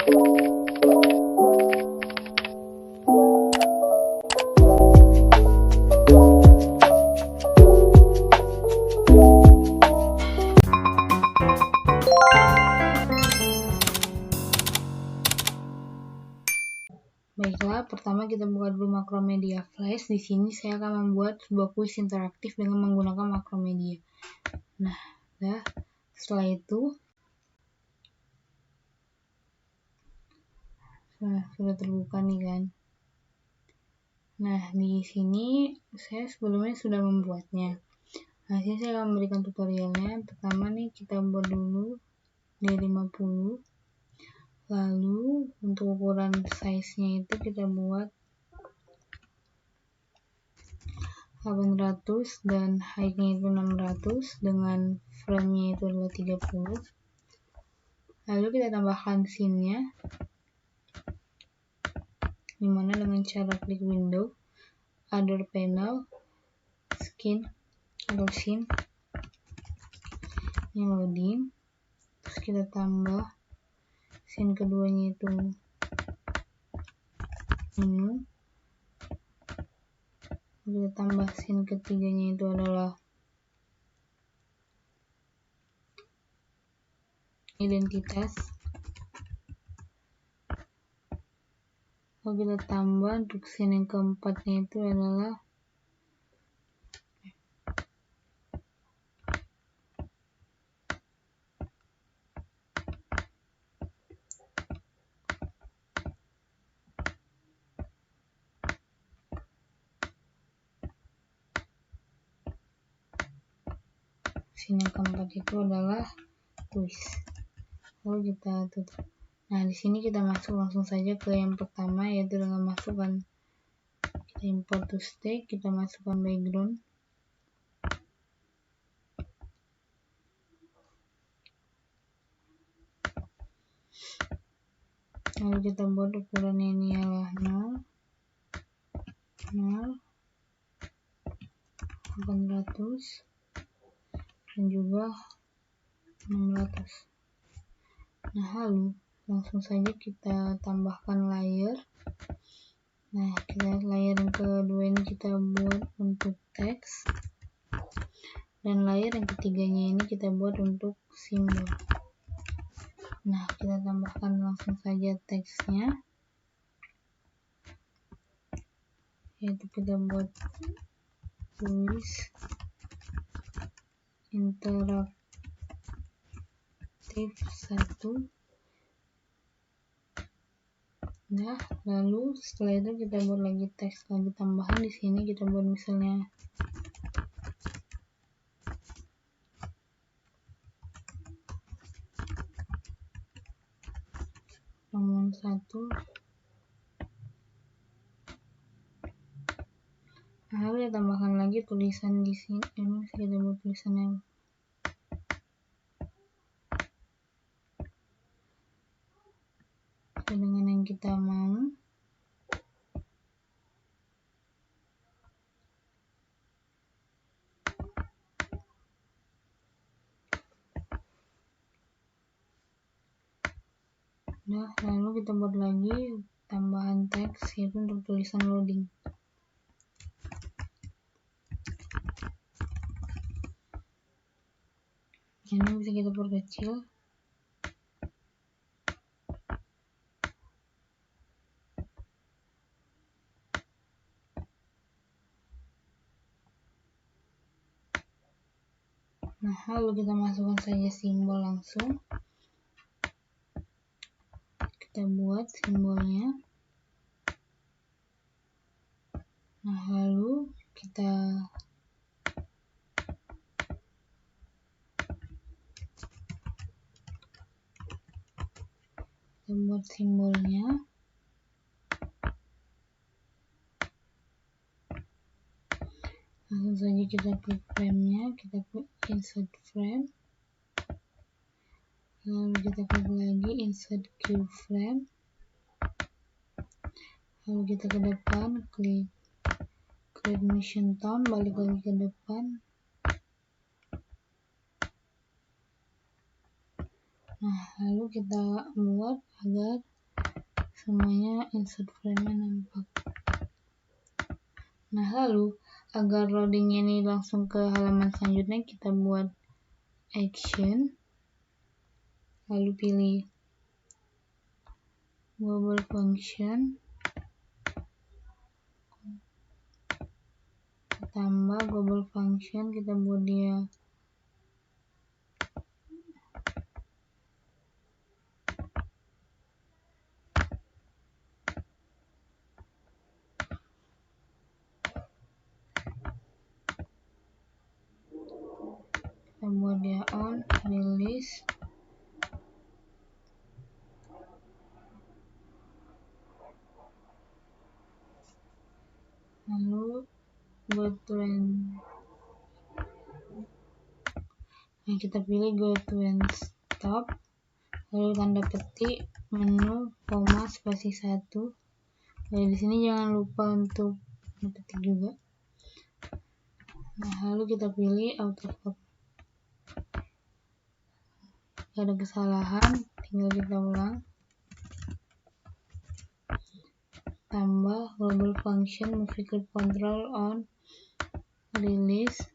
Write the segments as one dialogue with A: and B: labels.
A: Baiklah, pertama kita buka dulu Macromedia Flash. Di sini saya akan membuat sebuah kuis interaktif dengan menggunakan Macromedia. Nah, setelah itu sudah terbuka nih kan. Nah, di sini saya sebelumnya sudah membuatnya. Nah, sini saya akan memberikan tutorialnya. Pertama nih kita buat dulu D50. Lalu untuk ukuran size-nya itu kita buat 800 dan height-nya itu 600 dengan frame-nya itu adalah 30. Lalu kita tambahkan scene-nya, dimana dengan cara klik window, other panel, skin atau scene, ini loading. Terus kita tambah scene keduanya itu menu, kita tambah scene ketiganya itu adalah identitas. Lalu kita tambah untuk scene yang keempatnya itu adalah kuis. Lalu kita tutup. Nah, di sini kita masuk langsung saja ke yang pertama, yaitu dengan masukkan kita import to stake, kita masukkan background. Lalu kita buat ukurannya ini adalah 0, 800 dan juga 600. Nah, lalu langsung saja kita tambahkan layer. Nah, layer yang kedua ini kita buat untuk teks, dan layer yang ketiganya ini kita buat untuk simbol. Nah, kita tambahkan langsung saja teksnya, yaitu kita buat kuis interaktif 1. Nah, lalu setelah itu kita buat lagi teks lagi tambahan. Di sini kita buat misalnya nomor 1. Lalu kita tambahkan lagi tulisan di sini. Ini kita buat tulisannya dengan yang kita mau. Nah, lalu kita buat lagi tambahan teks, yaitu untuk tulisan loading. Ini bisa kita perkecil. Nah, lalu kita masukkan saja simbol langsung. Kita buat simbolnya. Nah, lalu kita buat simbolnya. Langsung saja kita klik frame-nya, kita klik insert frame. Lalu kita klik lagi insert keyframe. Lalu kita ke depan, klik create motion tone, balik lagi ke depan. Nah, lalu kita buat agar semuanya insert frame-nya nampak. Nah, lalu agar loadingnya ini langsung ke halaman selanjutnya, kita buat action, lalu pilih global function, tambah global function, kita buat dia on, release, lalu go to end. Nah, kita pilih go to end stop, lalu tanda petik, menu, koma, spasi 1. Nah, di sini jangan lupa untuk petik juga. Nah, lalu kita pilih autocomplete. Gak ada kesalahan, tinggal kita ulang. Tambah global function movie clip control on, release,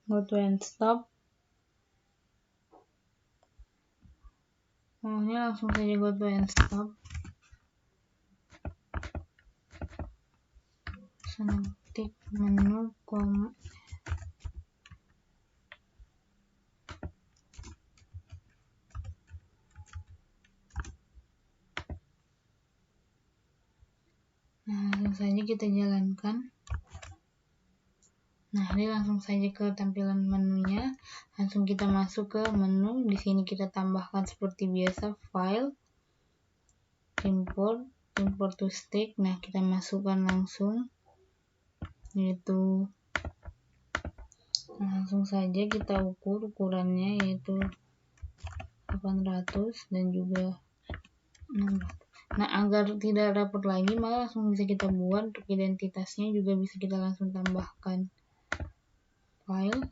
A: go to end stop. Maunya langsung saja go to end stop. Ketik menu, koma. Nah, langsung saja kita jalankan. Nah, ini langsung saja ke tampilan menunya. Langsung kita masuk ke menu. Di sini kita tambahkan seperti biasa file, import to stick. Nah, kita masukkan langsung, yaitu langsung saja kita ukur ukurannya, yaitu 800 dan juga 600. Nah, agar tidak rapat lagi, maka langsung bisa kita buat untuk identitasnya, juga bisa kita langsung tambahkan file,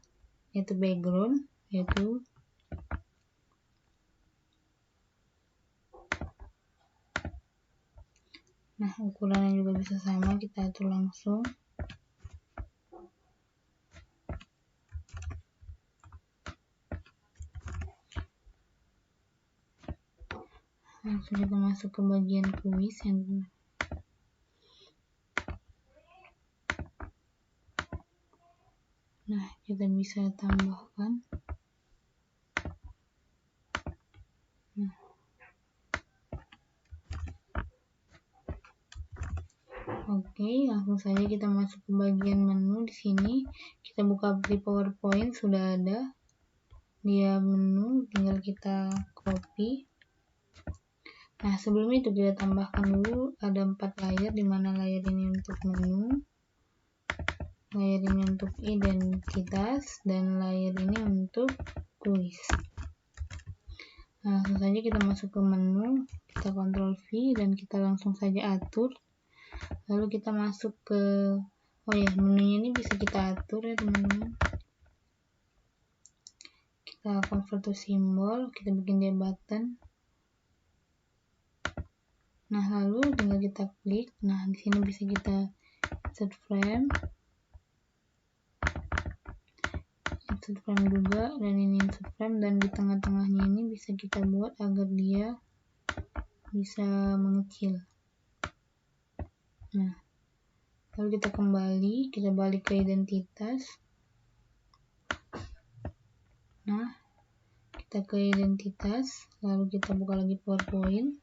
A: yaitu background, yaitu nah, ukurannya juga bisa sama, kita atur langsung. Langsung kita masuk ke bagian kuis yang nah, kita bisa tambahkan. Nah, oke, langsung saja kita masuk ke bagian menu. Di sini kita buka di PowerPoint, sudah ada dia menu, tinggal kita copy. Nah, sebelum itu kita tambahkan dulu ada 4 layer, dimana layer ini untuk menu, layer ini untuk identitas, dan layer ini untuk kuis. Nah, langsung saja kita masuk ke menu, kita Ctrl V dan kita langsung saja atur. Lalu kita masuk ke menunya ini bisa kita atur ya teman-teman. Kita convert to symbol, kita bikin dia button. Nah, lalu tinggal kita klik. Nah, di sini bisa kita insert frame juga, dan ini insert frame, dan di tengah-tengahnya ini bisa kita buat agar dia bisa mengecil. Nah, lalu kita kembali, kita balik ke identitas. Nah, kita ke identitas, lalu kita buka lagi PowerPoint,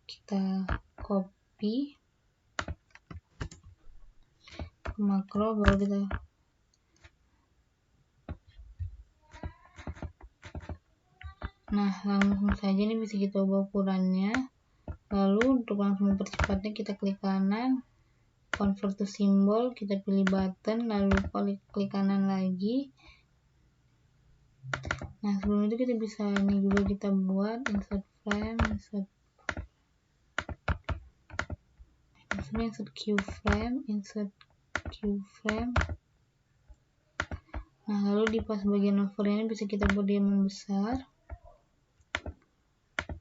A: kita copy ke makro, baru kita nah, langsung saja ini bisa kita ubah ukurannya. Lalu untuk langsung mempercepatnya, kita klik kanan, convert to symbol, kita pilih button, lalu klik kanan lagi. Nah, sebelum itu kita bisa ini juga kita buat insert frame, insert keyframe. Nah, lalu di pas bagian over ini bisa kita buat dia membesar.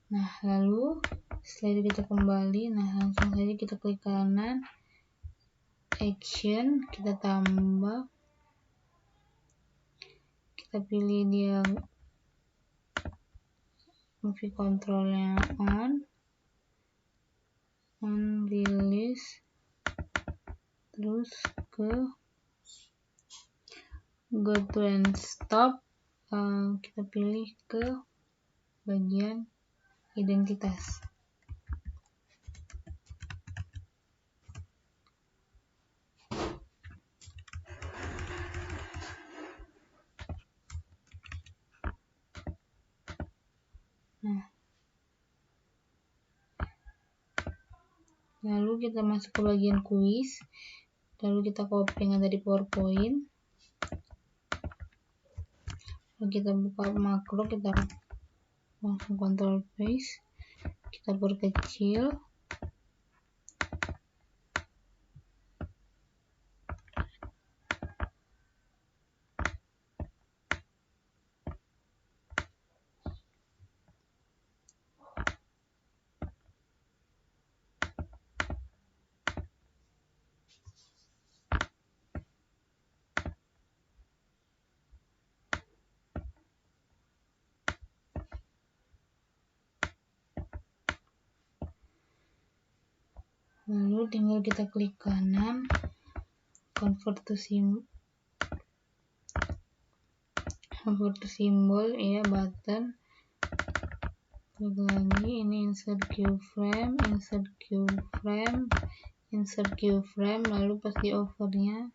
A: Nah, lalu setelah itu kita kembali. Nah, langsung saja kita klik kanan, action, kita tambah, kita pilih dia movie controlnya on release, terus ke go to and stop, kita pilih ke bagian identitas. Nah, lalu kita masuk ke bagian kuis, lalu kita copy yang ada di PowerPoint, lalu kita buka makro, kita langsung Ctrl paste, kita perkecil, lalu tinggal kita klik kanan, convert to symbol ya, button, klik lagi, ini insert keyframe, lalu pas di overnya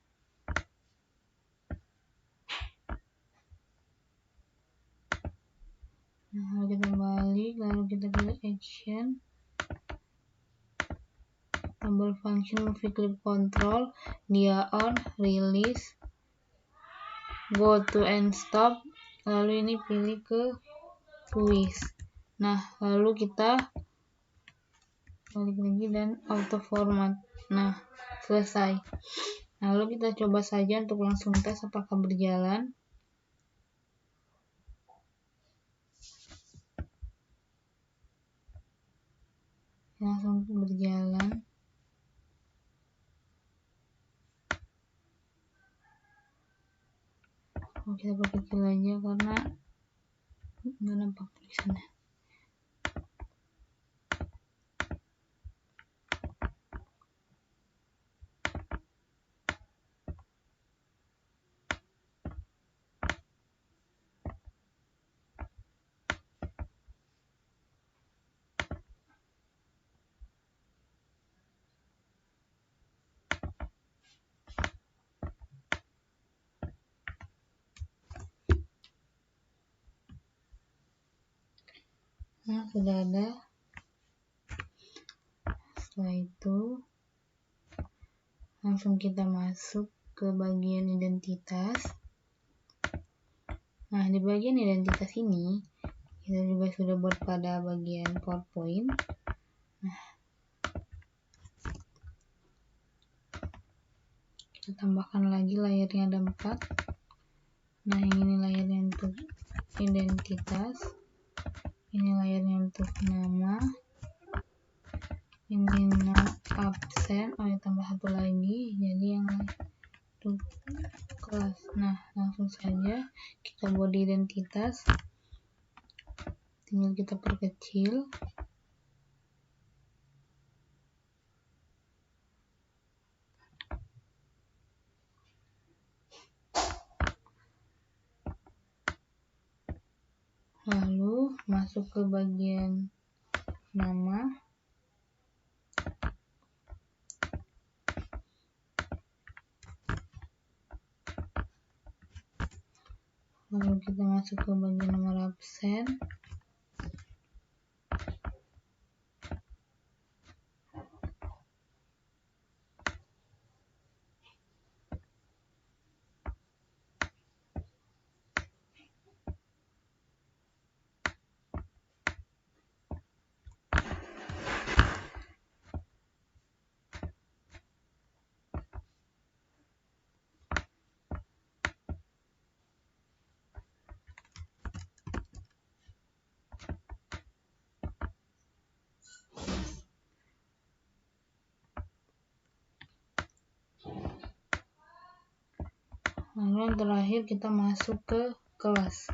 A: nah, kita balik, lalu kita pilih action, tombol function movie clip control, dia on, release, go to and stop, lalu ini pilih ke kuis. Nah, lalu kita balik lagi dan auto format. Nah, selesai. Lalu kita coba saja untuk langsung tes apakah berjalan. Langsung berjalan. Kita perkecil aja karena nggak nampak tulisannya. Nah, sudah ada. Setelah itu langsung kita masuk ke bagian identitas. Nah, di bagian identitas ini kita juga sudah buat pada bagian PowerPoint. Nah, kita tambahkan lagi layarnya ada 4. Nah, yang ini layarnya untuk identitas, ini layarnya untuk nama, ini not absen, ya tambah satu lagi, jadi yang untuk kelas. Nah, langsung saja kita buat identitas, tinggal kita perkecil. Lalu masuk ke bagian nama. Lalu kita masuk ke bagian nomor absen. Lalu yang terakhir kita masuk ke kelas.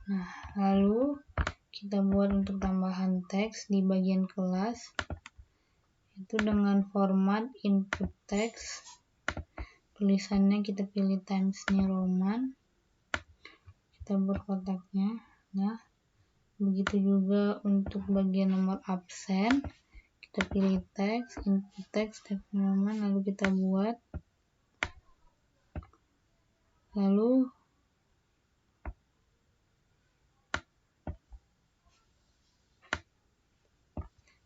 A: Nah, lalu kita buat untuk tambahan teks di bagian kelas, itu dengan format input text. Tulisannya kita pilih Times New Roman, kita buat kotaknya. Nah, begitu juga untuk bagian nomor absen, kita pilih teks, input text, Times New Roman, lalu kita buat. Lalu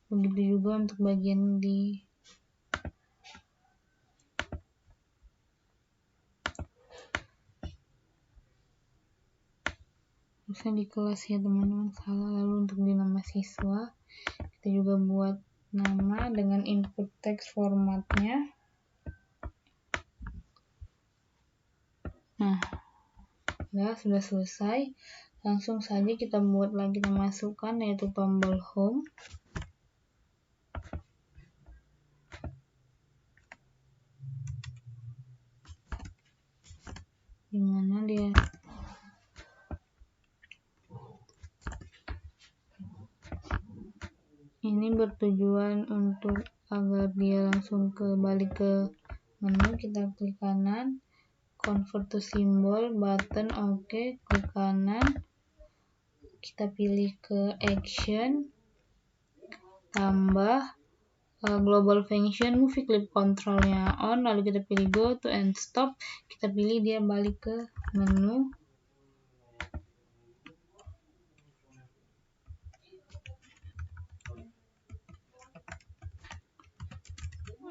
A: begitu juga untuk bagian di kelas ya teman-teman, salah. Lalu untuk di nama siswa kita juga buat nama dengan input text formatnya. Nah, ya sudah selesai. Langsung saja kita buat lagi, kita masukkan yaitu tombol home. Dimana dia ini bertujuan untuk agar dia langsung balik ke menu. Kita klik kanan, convert to symbol, button, oke, klik kanan, kita pilih ke action, tambah global function, movie clip controlnya on, lalu kita pilih go to and stop, kita pilih dia balik ke menu.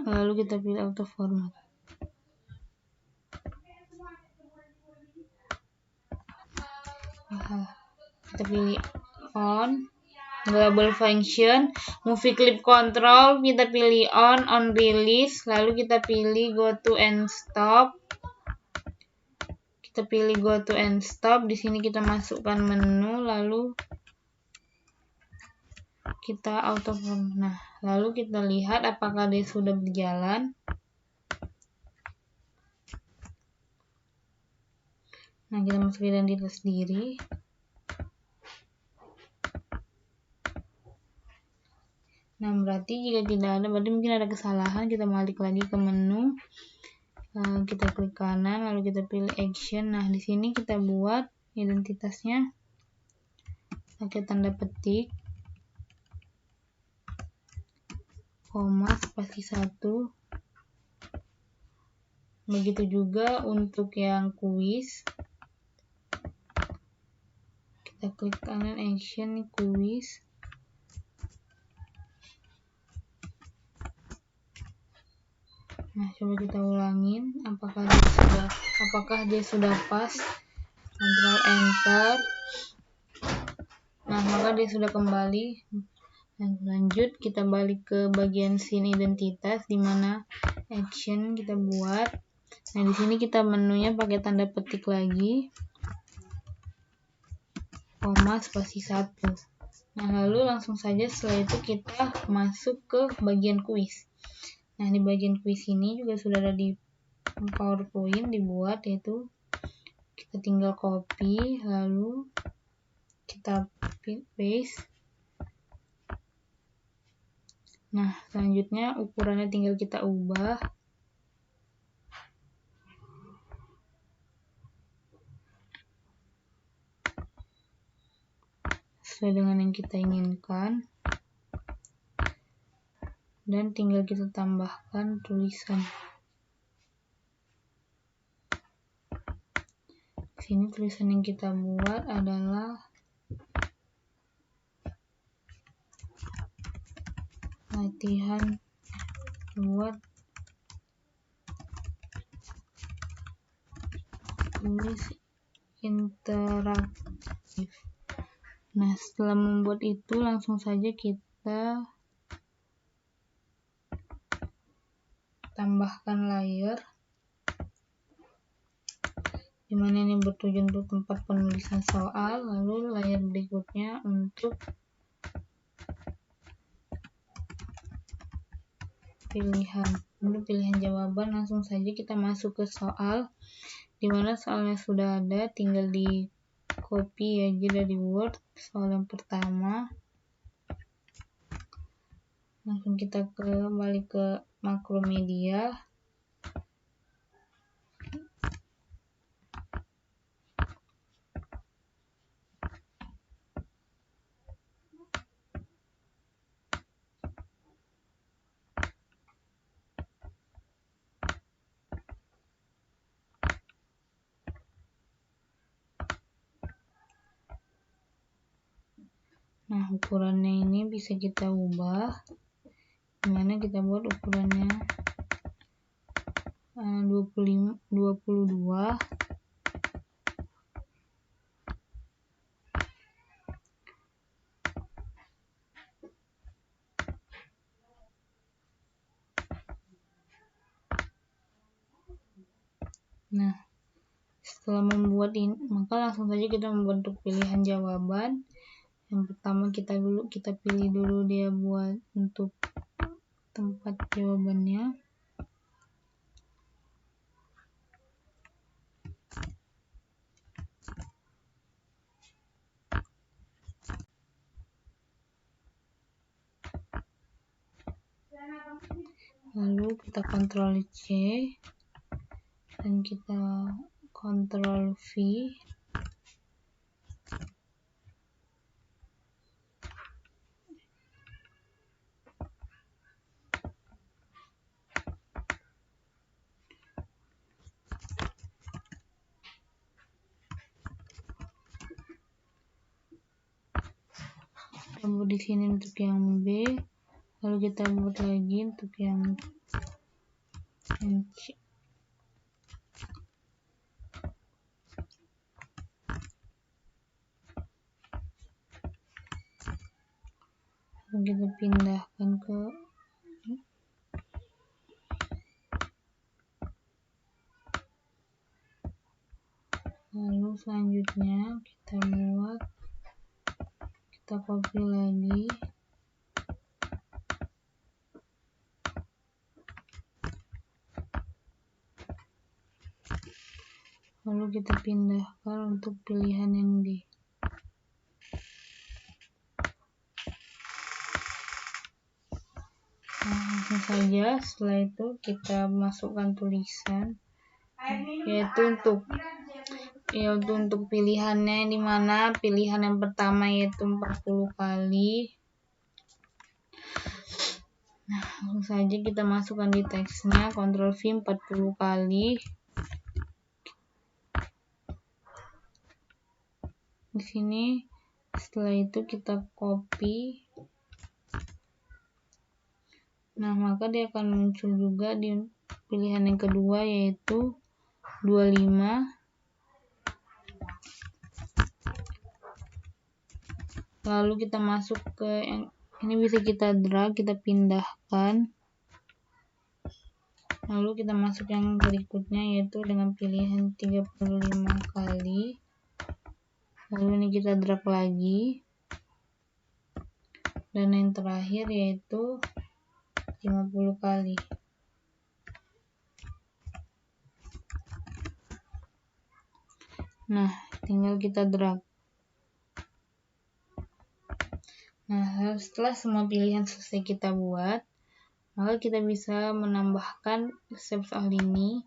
A: Lalu kita pilih auto format. Kita pilih on, global function, movie clip control, kita pilih on release, lalu kita pilih go to and stop. Kita pilih go to and stop, di sini kita masukkan menu, lalu kita auto format. Nah, lalu kita lihat apakah dia sudah berjalan. Nah, kita masuk identitas diri. Nah, berarti jika tidak ada, berarti mungkin ada kesalahan. Kita balik lagi ke menu, kita klik kanan, lalu kita pilih action. Nah, di sini kita buat identitasnya pakai tanda petik, koma, spasi 1. Begitu juga untuk yang kuis, kita klik kanan action, nih kuis. Nah, coba kita ulangin apakah dia sudah pas. Control enter. Nah, maka dia sudah kembali. Dan lanjut kita balik ke bagian scene identitas, di mana action kita buat. Nah, di sini kita menunya pakai tanda petik lagi, koma, spasi 1. Nah, lalu langsung saja setelah itu kita masuk ke bagian kuis. Nah, di bagian kuis ini juga sudah ada di PowerPoint dibuat, yaitu kita tinggal copy, lalu kita paste. Nah, selanjutnya ukurannya tinggal kita ubah. Sesuai dengan yang kita inginkan. Dan tinggal kita tambahkan tulisan. Di sini tulisan yang kita buat adalah latihan buat tulis interaktif. Nah, setelah membuat itu langsung saja kita tambahkan layer, dimana ini bertujuan untuk tempat penulisan soal. Lalu layer berikutnya untuk pilihan jawaban. Langsung saja kita masuk ke soal, dimana soalnya sudah ada, tinggal di copy aja dari Word. Soal yang pertama, langsung kita kembali ke Makromedia. Nah, ukurannya ini bisa kita ubah, dimana kita buat ukurannya 22. Nah, setelah membuat ini, maka langsung saja kita membentuk pilihan jawaban. Yang pertama kita pilih dulu dia buat untuk tempat jawabannya. Lalu kita Ctrl C dan kita Ctrl V. Kita buat di sini untuk yang B, lalu kita buat lagi untuk yang C. Lalu kita pindahkan ke lalu selanjutnya kita copy lagi, lalu kita pindahkan untuk pilihan yang D. Nah, langsung saja setelah itu kita masukkan tulisan, yaitu untuk pilihannya, dimana pilihan yang pertama yaitu 40 kali. Nah, langsung saja kita masukkan di teksnya, Ctrl V 40 kali. Di sini setelah itu kita copy. Nah, maka dia akan muncul juga di pilihan yang kedua yaitu 25. Lalu kita masuk ke yang ini, bisa kita drag, kita pindahkan. Lalu kita masuk yang berikutnya yaitu dengan pilihan 35 kali. Lalu ini kita drag lagi. Dan yang terakhir yaitu 50 kali. Nah, tinggal kita drag. Nah, setelah semua pilihan selesai kita buat, maka kita bisa menambahkan step soal ini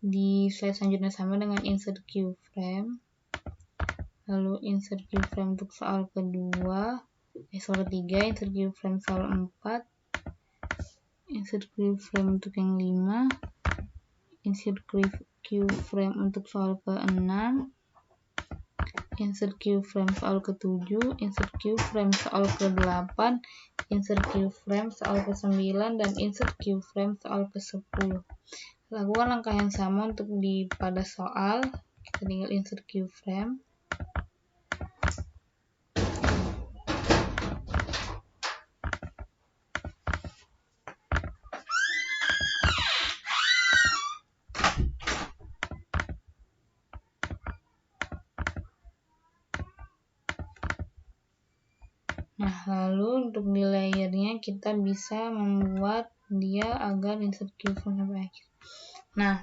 A: di slide selanjutnya sama dengan insert keyframe. Lalu insert keyframe untuk soal kedua, soal ketiga, insert keyframe soal 4, insert keyframe untuk yang 5, insert keyframe untuk soal ke-6, insert keyframe soal ke-7, insert keyframe soal ke-8, insert keyframe soal ke-9, dan insert keyframe soal ke-10. Lakukan langkah yang sama untuk pada soal. Kita tinggal insert keyframe. Nah, lalu untuk di layernya kita bisa membuat dia agar insert keyframe sampai akhir. Nah,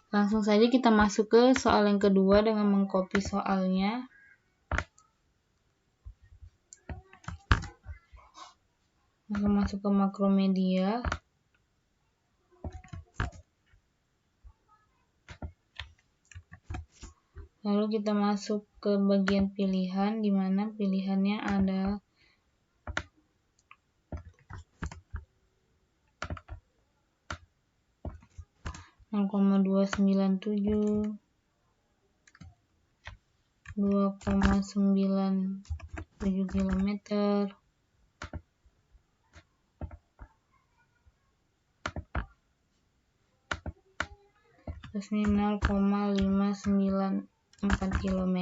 A: langsung saja kita masuk ke soal yang kedua dengan mengcopy soalnya. Langsung masuk ke Makromedia. Lalu kita masuk ke bagian pilihan, di mana pilihannya ada (0,297, 2,97 km, terus ini 0,594 km,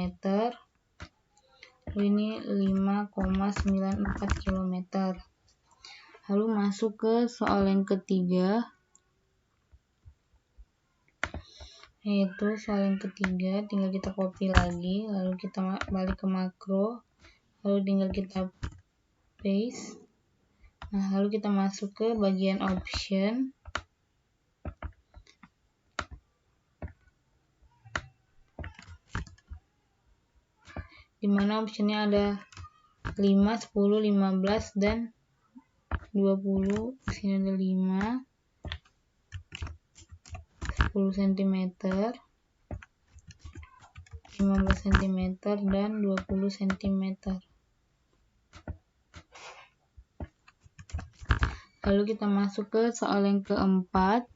A: ini 5,94 km. Lalu masuk ke soal yang ketiga, yaitu soal yang ketiga tinggal kita copy lagi, lalu kita balik ke makro, lalu tinggal kita paste. Nah, lalu kita masuk ke bagian option. Dimana optionnya ada 5, 10, 15, dan 20. Di sini ada 5, 10 cm, 15 cm, dan 20 cm. Lalu kita masuk ke soal yang keempat,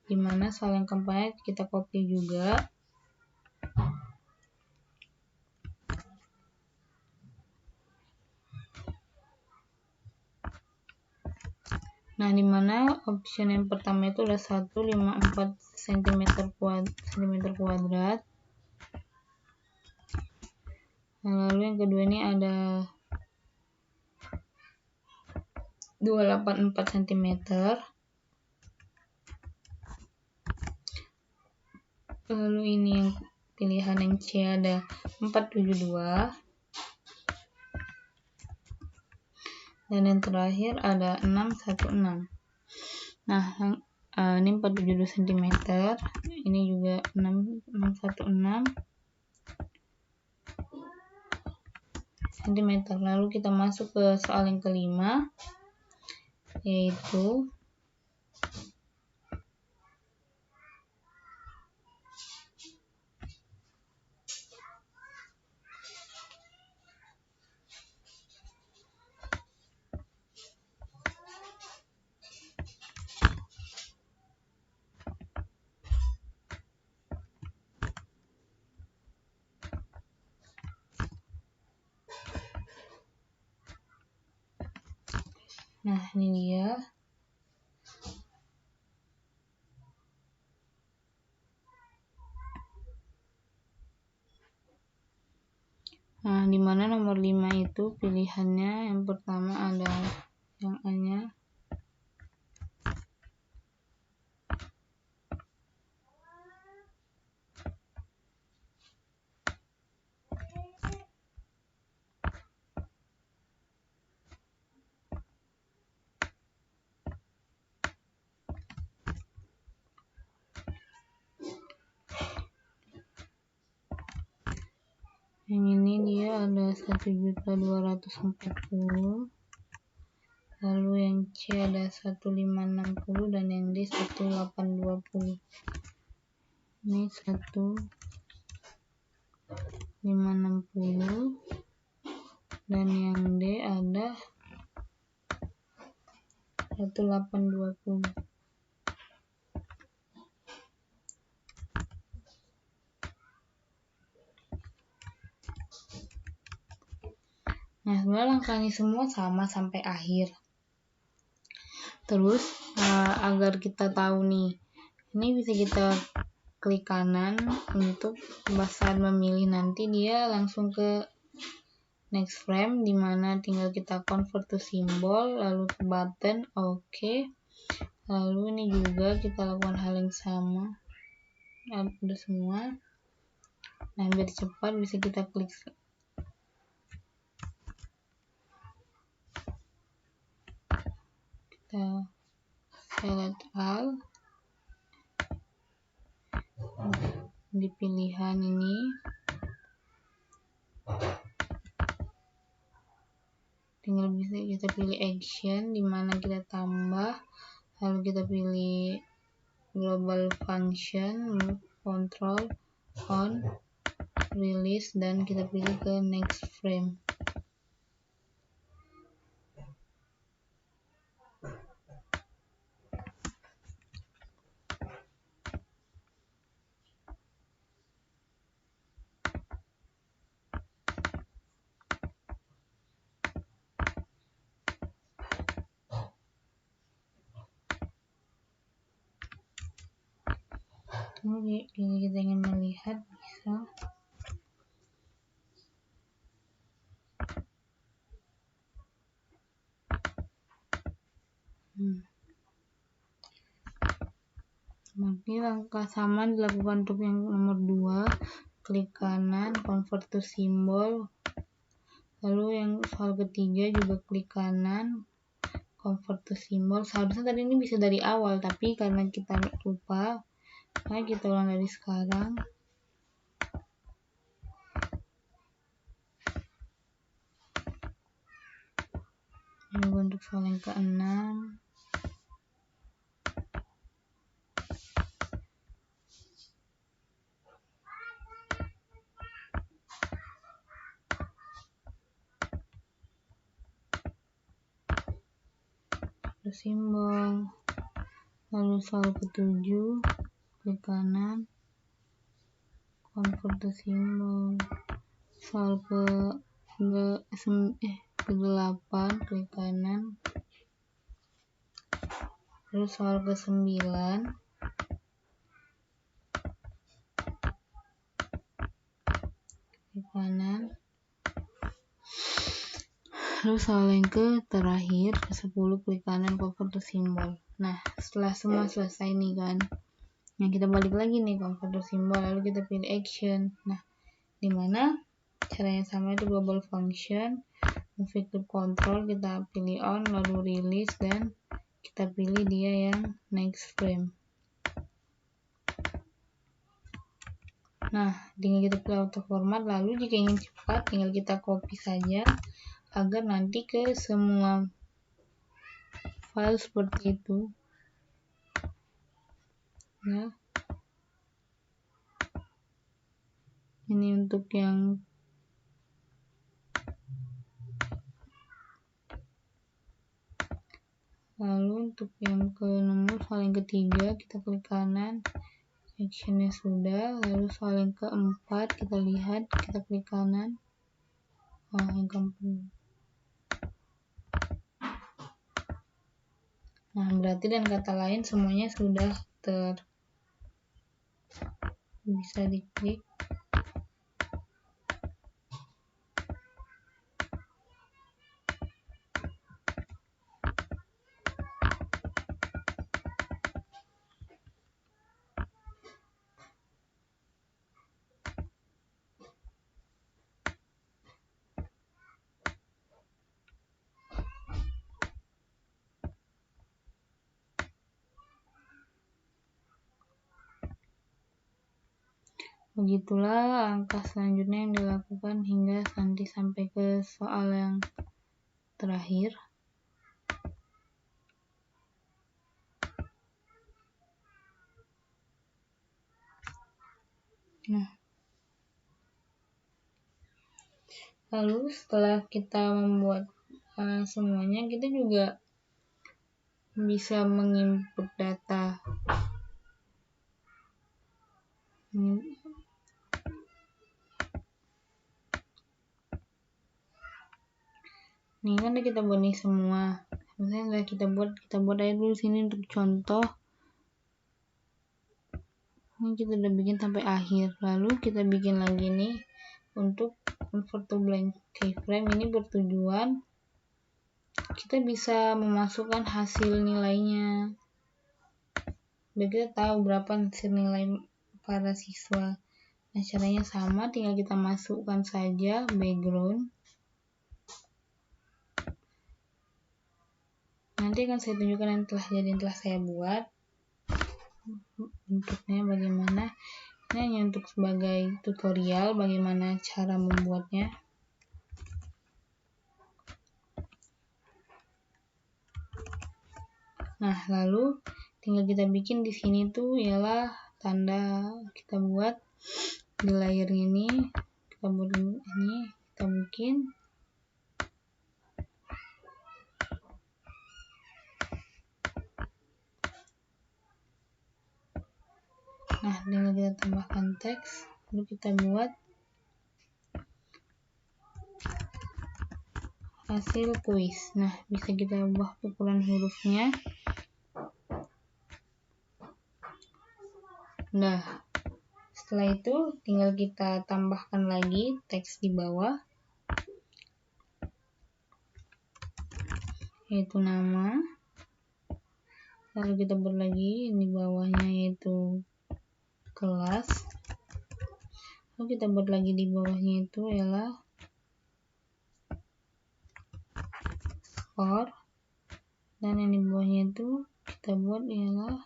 A: dimana soal yang keempatnya kita copy juga. Nah, dimana option yang pertama itu ada 154 cm kuadrat. Nah, lalu yang kedua ini ada 284 cm. Lalu ini yang pilihan yang C ada 472. Dan yang terakhir ada 616. Nah, ini 472 cm, ini juga 616 cm. Lalu kita masuk ke soal yang kelima, yaitu nah, ini dia. Nah, dimana nomor 5 itu pilihannya yang pertama ada yang A-nya. Yang ini dia ada 1.240.000. Lalu yang C ada 1.560 dan yang D 1.820. Ini 1.560 dan yang D ada 1.820. Nah, sebenarnya langkahnya semua sama sampai akhir. Terus agar kita tahu nih, ini bisa kita klik kanan untuk saat memilih, nanti dia langsung ke next frame, dimana tinggal kita convert to symbol, lalu ke button OK. Lalu ini juga kita lakukan hal yang sama. Udah semua. Nah, biar cepat bisa kita klik kita select all di pilihan ini, tinggal bisa kita pilih action dimana kita tambah, lalu kita pilih global function, move control on, release, dan kita pilih ke next frame. Jika kita ingin melihat bisa Nanti langkah sama dilakukan untuk yang nomor 2, klik kanan, convert to symbol. Lalu yang soal ketiga juga klik kanan, convert to symbol. Seharusnya tadi ini bisa dari awal, tapi karena kita lupa, nah kita ulang dari sekarang. Ini untuk soal yang ke-6. Simbol. Lalu soal ke-7, klik kanan, convert to symbol. Soal ke-8, klik kanan. Terus soal ke-9, klik kanan. Lalu soal yang terakhir, ke-10, klik kanan, convert to symbol. Nah, setelah semua selesai nih kan, nah kita balik lagi nih convert to symbol, lalu kita pilih action. Nah, dimana caranya sama, itu global function, move to control, kita pilih on, lalu release, dan kita pilih dia yang next frame. Nah, tinggal kita pilih auto format, lalu jika ingin cepat tinggal kita copy saja agar nanti ke semua file seperti itu. Ya. Ini untuk yang lalu untuk yang nomor soal yang ketiga kita klik kanan, actionnya sudah. Lalu soal yang keempat kita lihat, kita klik kanan. Yang keempat. Nah, berarti dan kata lain semuanya sudah bisa diklik. Begitulah langkah selanjutnya yang dilakukan hingga nanti sampai ke soal yang terakhir. Nah, lalu setelah kita membuat semuanya, kita juga bisa menginput data. Ini kan kita buat nih semua. Misalnya kita buat aja dulu sini untuk contoh. Ini kita udah bikin sampai akhir. Lalu kita bikin lagi nih untuk convert to blank keyframe. Ini bertujuan kita bisa memasukkan hasil nilainya. Biar kita tahu berapa hasil nilai para siswa. Nah, caranya sama, tinggal kita masukkan saja background. Nah, nanti akan saya tunjukkan yang telah saya buat bentuknya bagaimana. Ini hanya untuk sebagai tutorial bagaimana cara membuatnya. Nah, lalu tinggal kita bikin di sini tuh ialah tanda kita buat di layer ini. Kita buat ini, kita bikin. Nah, tinggal kita tambahkan teks, lalu kita buat hasil kuis. Nah, bisa kita ubah ukuran hurufnya. Nah, setelah itu tinggal kita tambahkan lagi teks di bawah, yaitu nama. Lalu kita buat lagi di bawahnya yaitu kelas. Lalu kita buat lagi di bawahnya itu ialah skor, dan yang di bawahnya itu kita buat ialah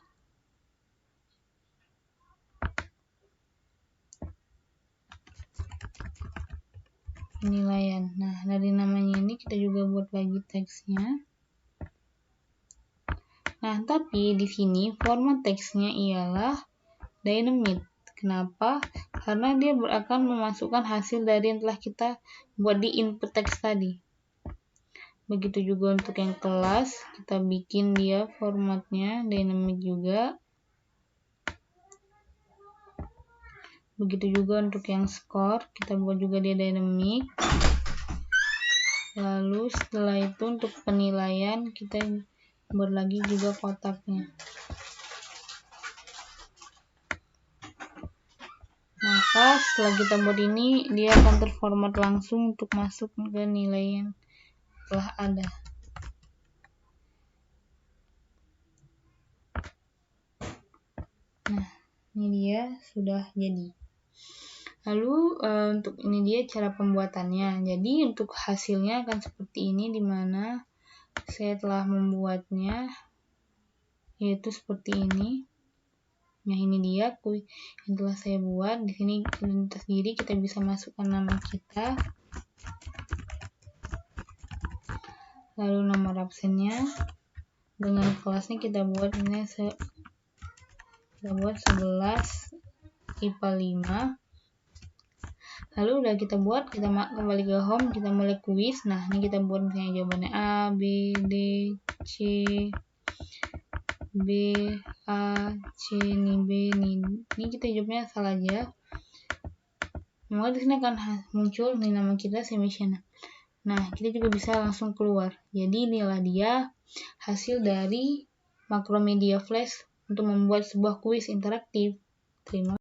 A: penilaian. Nah, dari namanya ini kita juga buat lagi teksnya. Nah, tapi di sini format teksnya ialah dynamite. Kenapa? Karena dia akan memasukkan hasil dari yang telah kita buat di input teks tadi. Begitu juga untuk yang kelas, kita bikin dia formatnya dynamite juga. Begitu juga untuk yang skor, kita buat juga dia dynamic. Lalu setelah itu untuk penilaian kita buat lagi juga kotaknya. Maka setelah kita buat ini, dia akan terformat langsung untuk masuk ke nilai yang telah ada. Nah, ini dia sudah jadi. Lalu untuk ini dia cara pembuatannya. Jadi untuk hasilnya akan seperti ini, dimana saya telah membuatnya yaitu seperti ini. Nah, ini dia kuis yang telah saya buat. Di sini identitas diri kita bisa masukkan nama kita, lalu nomor absennya. Dengan kelasnya kita buat ini kita buat 11 IPA 5. Lalu udah kita buat, kita kembali ke home, kita mulai kuis. Nah, ini kita buat misalnya jawabannya A, B, D, C, B, A, C, ini B, ini kita jawabnya salah aja. Maka di sini akan muncul nih nama kita Semishana. Nah, kita juga bisa langsung keluar. Jadi inilah dia hasil dari Macromedia Flash untuk membuat sebuah kuis interaktif. Terima kasih.